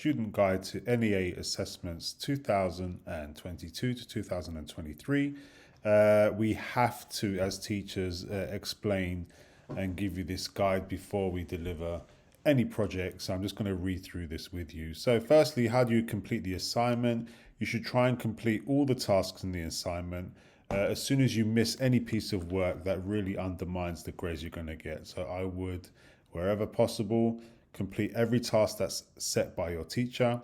Student Guide to NEA Assessments 2022 to 2023. We have to, as teachers, explain and give you this guide before we deliver any project. So I'm just going to read through this with you. So firstly, how do you complete the assignment? You should try and complete all the tasks in the assignment. As soon as you miss any piece of work, that really undermines the grades you're going to get. So I would, wherever possible, complete every task that's set by your teacher.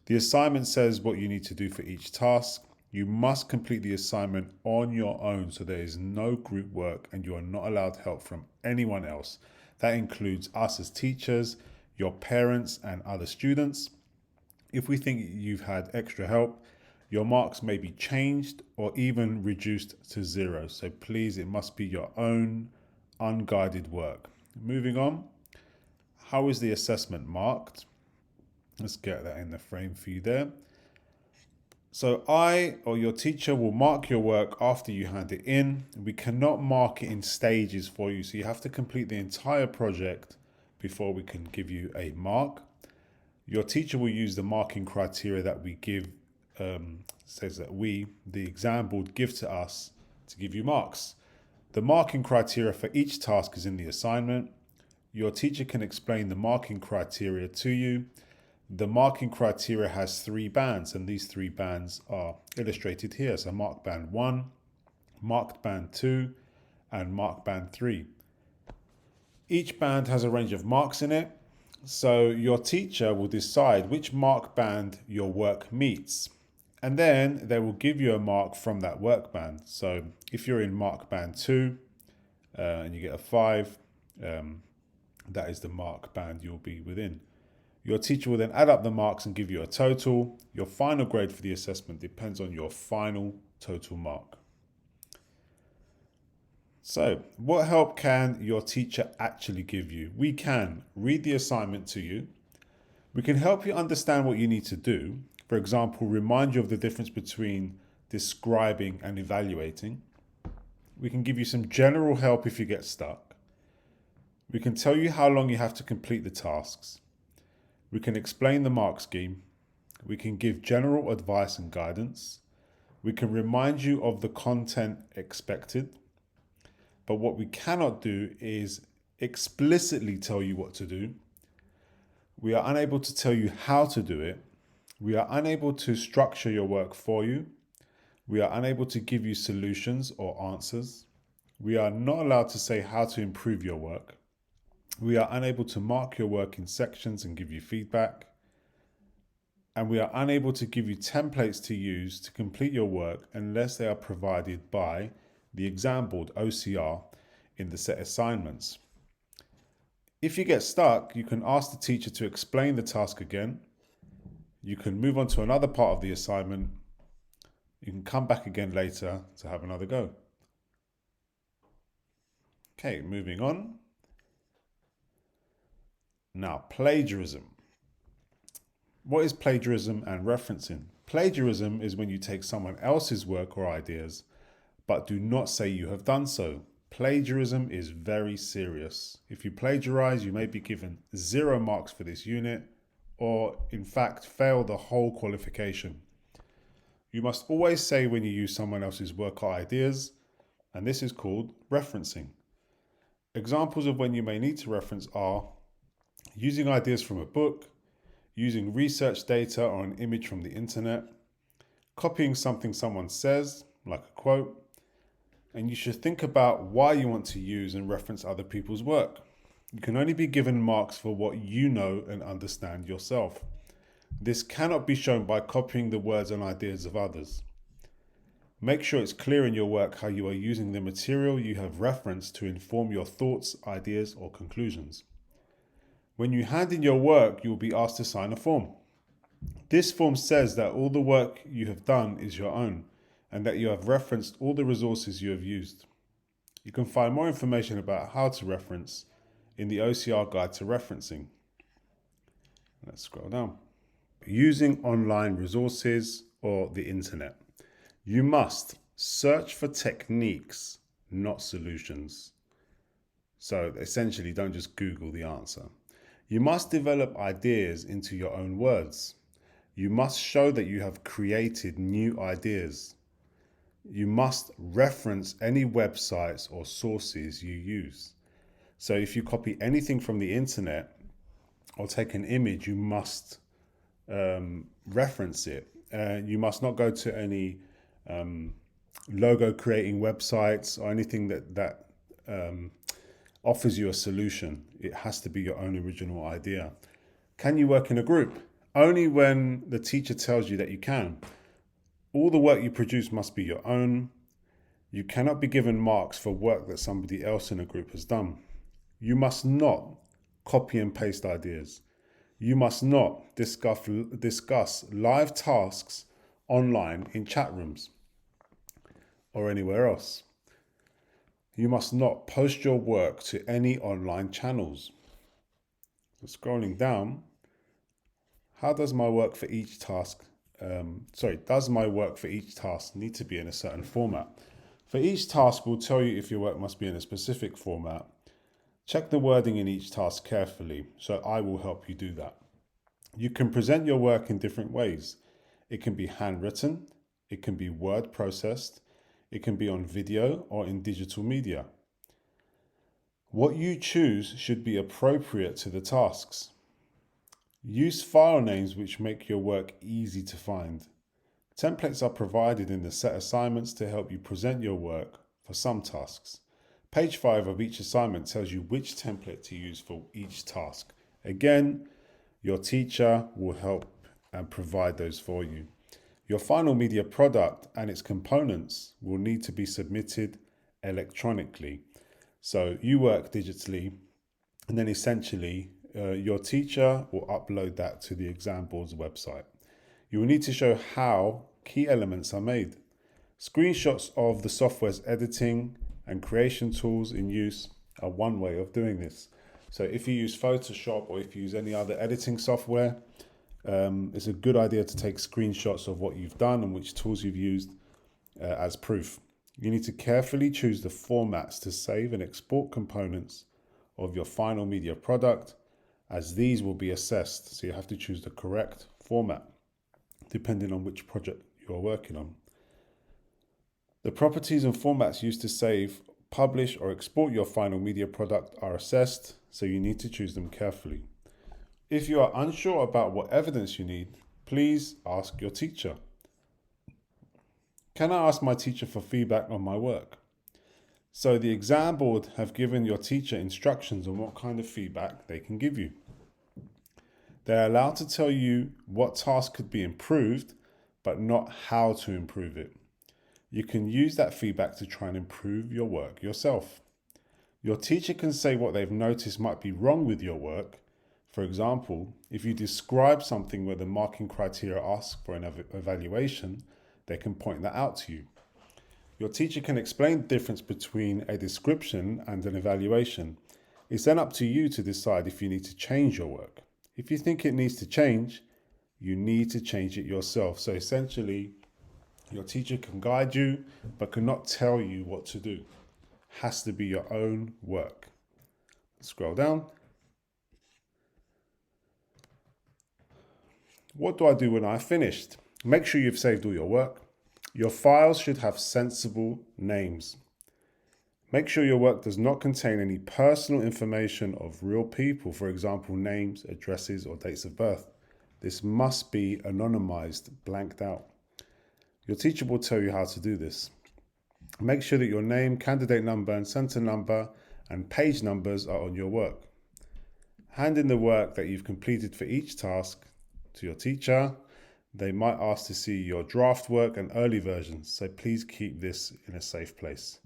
The assignment says what you need to do for each task. You must complete the assignment on your own, so there is no group work and you are not allowed help from anyone else. That includes us as teachers, your parents, and other students. If we think you've had extra help, your marks may be changed or even reduced to 0. So please, it must be your own unguided work. Moving on, how is the assessment marked? Let's get that in the frame for you there. So I or your teacher will mark your work after you hand it in. We cannot mark it in stages for you, so you have to complete the entire project before we can give you a mark. Your teacher will use the marking criteria that we give, says that the exam board, give to us to give you marks. The marking criteria for each task is in the assignment. Your teacher can explain the marking criteria to you. The marking criteria has 3 bands, and these 3 bands are illustrated here. So marked band 1, marked band 2, and marked band 3. Each band has a range of marks in it. So your teacher will decide which mark band your work meets. And then they will give you a mark from that work band. So if you're in mark band 2 and you get a 5, that is the mark band you'll be within. Your teacher will then add up the marks and give you a total. Your final grade for the assessment depends on your final total mark. So, what help can your teacher actually give you? We can read the assignment to you. We can help you understand what you need to do. For example, remind you of the difference between describing and evaluating. We can give you some general help if you get stuck. We can tell you how long you have to complete the tasks. We can explain the mark scheme. We can give general advice and guidance. We can remind you of the content expected. But what we cannot do is explicitly tell you what to do. We are unable to tell you how to do it. We are unable to structure your work for you. We are unable to give you solutions or answers. We are not allowed to say how to improve your work. We are unable to mark your work in sections and give you feedback. And we are unable to give you templates to use to complete your work unless they are provided by the exam board, OCR, in the set assignments. If you get stuck, you can ask the teacher to explain the task again. You can move on to another part of the assignment. You can come back again later to have another go. Okay, moving on. Now, plagiarism. What is plagiarism and referencing? Plagiarism is when you take someone else's work or ideas, but do not say you have done so. Plagiarism is very serious. If you plagiarize, you may be given 0 marks for this unit, or in fact, fail the whole qualification. You must always say when you use someone else's work or ideas, and this is called referencing. Examples of when you may need to reference are using ideas from a book, using research data or an image from the internet, copying something someone says, like a quote, and you should think about why you want to use and reference other people's work. You can only be given marks for what you know and understand yourself. This cannot be shown by copying the words and ideas of others. Make sure it's clear in your work how you are using the material you have referenced to inform your thoughts, ideas, or conclusions. When you hand in your work, you will be asked to sign a form. This form says that all the work you have done is your own and that you have referenced all the resources you have used. You can find more information about how to reference in the OCR Guide to Referencing. Let's scroll down. Using online resources or the internet. You must search for techniques, not solutions. So essentially, don't just Google the answer. You must develop ideas into your own words. You must show that you have created new ideas. You must reference any websites or sources you use. So if you copy anything from the internet or take an image, you must reference it. You must not go to any logo creating websites or anything that offers you a solution. It has to be your own original idea. Can you work in a group? Only when the teacher tells you that you can. All the work you produce must be your own. You cannot be given marks for work that somebody else in a group has done. You must not copy and paste ideas. You must not discuss live tasks online in chat rooms or anywhere else. You must not post your work to any online channels. So scrolling down, does my work for each task need to be in a certain format? For each task, we'll tell you if your work must be in a specific format. Check the wording in each task carefully, so I will help you do that. You can present your work in different ways. It can be handwritten, it can be word processed, it can be on video or in digital media. What you choose should be appropriate to the tasks. Use file names which make your work easy to find. Templates are provided in the set assignments to help you present your work for some tasks. Page 5 of each assignment tells you which template to use for each task. Again, your teacher will help and provide those for you. Your final media product and its components will need to be submitted electronically. So you work digitally, and then essentially your teacher will upload that to the exam board's website. You will need to show how key elements are made. Screenshots of the software's editing and creation tools in use are one way of doing this. So if you use Photoshop or if you use any other editing software, it's a good idea to take screenshots of what you've done and which tools you've used as proof. You need to carefully choose the formats to save and export components of your final media product, as these will be assessed. So you have to choose the correct format depending on which project you are working on. The properties and formats used to save, publish, or export your final media product are assessed, so you need to choose them carefully. If you are unsure about what evidence you need, please ask your teacher. Can I ask my teacher for feedback on my work? So the exam board have given your teacher instructions on what kind of feedback they can give you. They're allowed to tell you what task could be improved, but not how to improve it. You can use that feedback to try and improve your work yourself. Your teacher can say what they've noticed might be wrong with your work. For example, if you describe something where the marking criteria ask for an evaluation, they can point that out to you. Your teacher can explain the difference between a description and an evaluation. It's then up to you to decide if you need to change your work. If you think it needs to change, you need to change it yourself. So essentially, your teacher can guide you, but cannot tell you what to do. Has to be your own work. Scroll down. What do I do when I've finished? Make sure you've saved all your work. Your files should have sensible names. Make sure your work does not contain any personal information of real people, for example, names, addresses, or dates of birth. This must be anonymized, blanked out. Your teacher will tell you how to do this. Make sure that your name, candidate number, and center number and page numbers are on your work. Hand in the work that you've completed for each task to your teacher. They might ask to see your draft work and early versions, so please keep this in a safe place.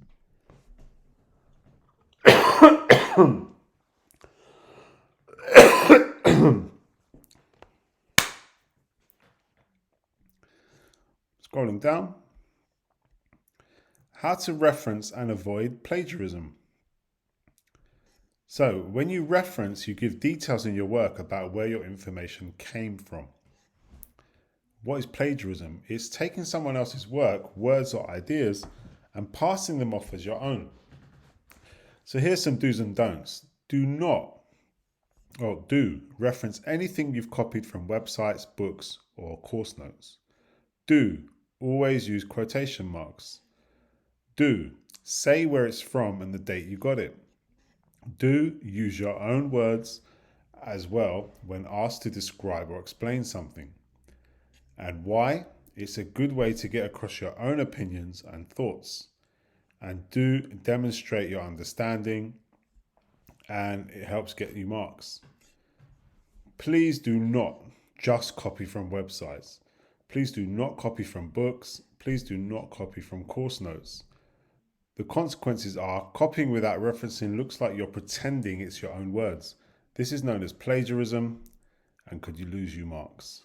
Scrolling down. How to reference and avoid plagiarism. So when you reference, you give details in your work about where your information came from. What is plagiarism? It's taking someone else's work, words or ideas, and passing them off as your own. So here's some do's and don'ts. Do not Oh, do reference anything you've copied from websites, books, or course notes. Do always use quotation marks. Do say where it's from and the date you got it. Do use your own words as well when asked to describe or explain something. And why? It's a good way to get across your own opinions and thoughts. And do demonstrate your understanding, and it helps get you marks. Please do not just copy from websites. Please do not copy from books. Please do not copy from course notes. The consequences are copying without referencing looks like you're pretending it's your own words. This is known as plagiarism and could you lose you marks.